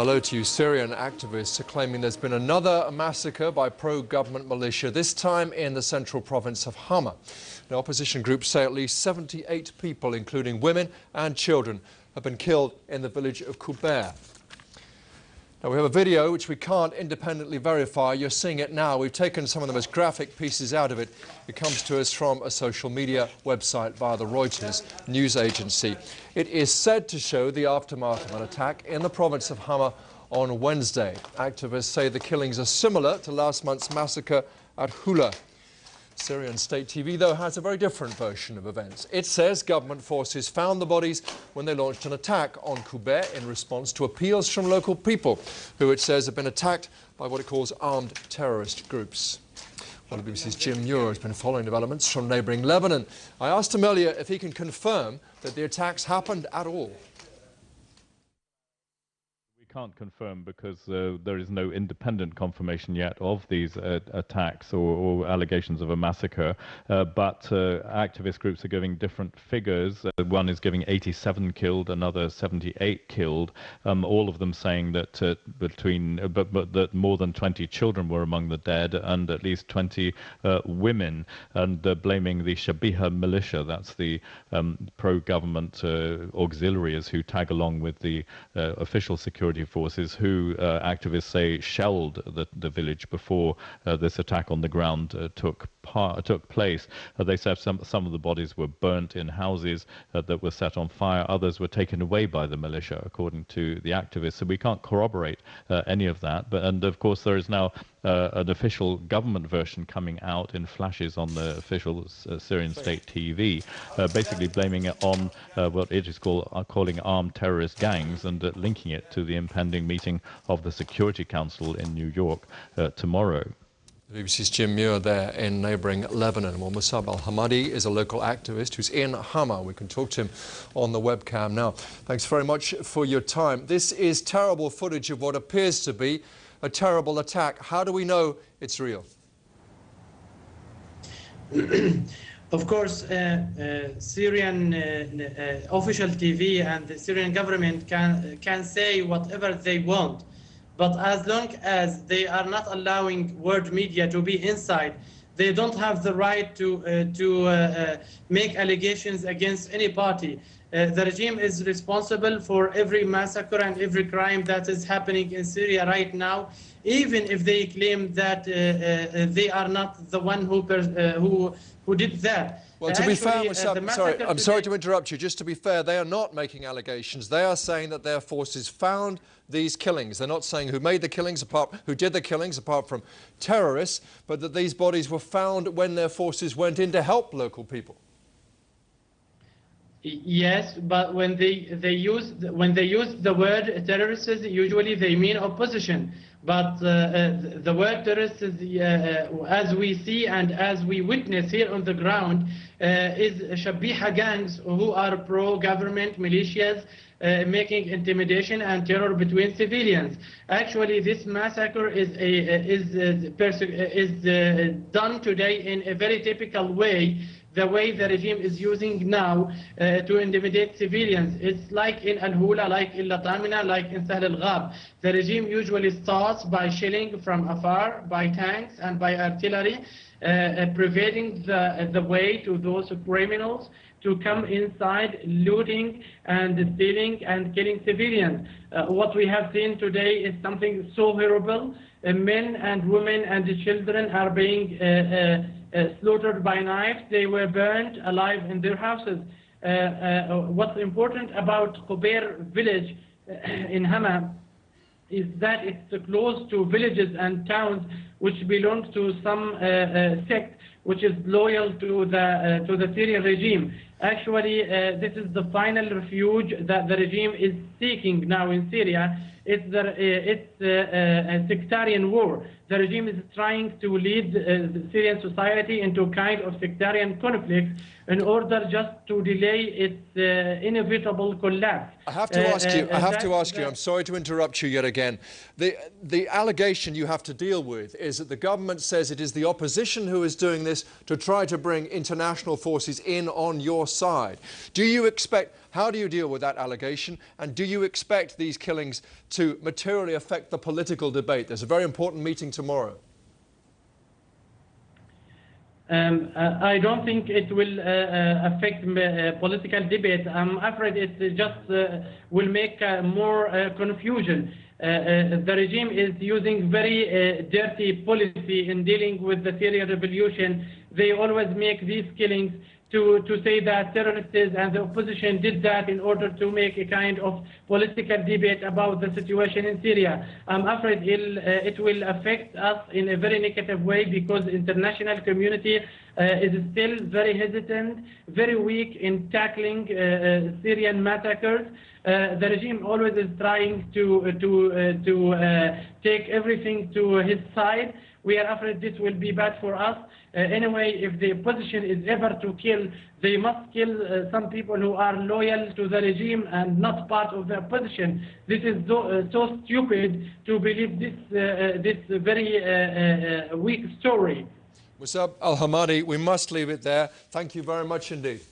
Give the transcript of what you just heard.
Hello to you. Syrian activists are claiming there's been another massacre by pro-government militia, this time in the central province of Hama. The opposition groups say at least 78 people, including women and children, have been killed in the village of Qubbair. Now, we have a video which we can't independently verify. You're seeing it now. We've taken some of the most graphic pieces out of it. It comes to us from a social media website via the Reuters news agency. It is said to show the aftermath of an attack in the province of Hama on Wednesday. Activists say the killings are similar to last month's massacre at Hula. Syrian state TV, though, has a very different version of events. It says government forces found the bodies when they launched an attack on Qubbair in response to appeals from local people, who it says have been attacked by what it calls armed terrorist groups. Well, the BBC's Jim Muir has been following developments from neighbouring Lebanon. I asked him earlier if he can confirm that the attacks happened at all. Can't confirm because there is no independent confirmation yet of these attacks or allegations of a massacre, but activist groups are giving different figures. One is giving 87 killed, another 78 killed, all of them saying that that more than 20 children were among the dead and at least 20 women, and blaming the Shabiha militia, that's the pro-government auxiliaries who tag along with the official security forces, who activists say shelled the village before this attack on the ground took place. They said some of the bodies were burnt in houses that were set on fire. Others were taken away by the militia, according to the activists. So we can't corroborate any of that. And of course, there is now an official government version coming out in flashes on the official Syrian state TV, basically blaming it on what it is calling armed terrorist gangs, and linking it to the impending meeting of the Security Council in New York tomorrow. The BBC's Jim Muir there in neighbouring Lebanon. Well, Mocab al-Hamadi is a local activist who's in Hama. We can talk to him on the webcam now. Thanks very much for your time. This is terrible footage of what appears to be a terrible attack. How do we know it's real? Of course, Syrian official TV and the Syrian government can say whatever they want. But as long as they are not allowing world media to be inside, they don't have the right to make allegations against any party. The regime is responsible for every massacre and every crime that is happening in Syria right now, even if they claim that they are not the one who did that. Well, to be fair, I'm sorry to interrupt you. Just to be fair, they are not making allegations. They are saying that their forces found these killings. They're not saying who made the killings, who did the killings, apart from terrorists, but that these bodies were found when their forces went in to help local people. Yes, but when they use the word terrorists, usually they mean opposition. But the word terrorists, as we see and as we witness here on the ground, is Shabiha gangs who are pro-government militias making intimidation and terror between civilians. Actually, this massacre is done today in a very typical way, the way the regime is using now to intimidate civilians. It's like in Al-Hula, like in Latamina, like in Sahl al-Ghab. The regime usually starts by shelling from afar, by tanks and by artillery, preventing the way to those criminals to come inside, looting and stealing and killing civilians. What we have seen today is something so horrible. Men and women and children are being slaughtered by knives. They were burned alive in their houses. What's important about Qubbair village in Hama is that it's close to villages and towns which belong to some sect which is loyal to the Syrian regime. Actually, this is the final refuge that the regime is seeking now in Syria. It's a sectarian war. the regime is trying to lead the Syrian society into a kind of sectarian conflict in order just to delay its inevitable collapse. I have to ask you, I'm sorry to interrupt you yet again. The allegation you have to deal with is that the government says it is the opposition who is doing this to try to bring international forces in on your side. How do you deal with that allegation, and do you expect these killings to materially affect the political debate? There's a very important meeting tomorrow. I don't think it will affect political debate. I'm afraid it just will make more confusion. The regime is using very dirty policy in dealing with the Syrian revolution. They always make these killings to say that terrorists and the opposition did that in order to make a kind of political debate about the situation in Syria. I'm afraid it will affect us in a very negative way because the international community is still very hesitant, very weak in tackling Syrian massacres. The regime always is trying to take everything to his side. We are afraid this will be bad for us. Anyway, if the opposition is ever to kill, they must kill some people who are loyal to the regime and not part of the opposition. This is so stupid to believe this very weak story. Mosab al-Hamadi, we must leave it there. Thank you very much indeed.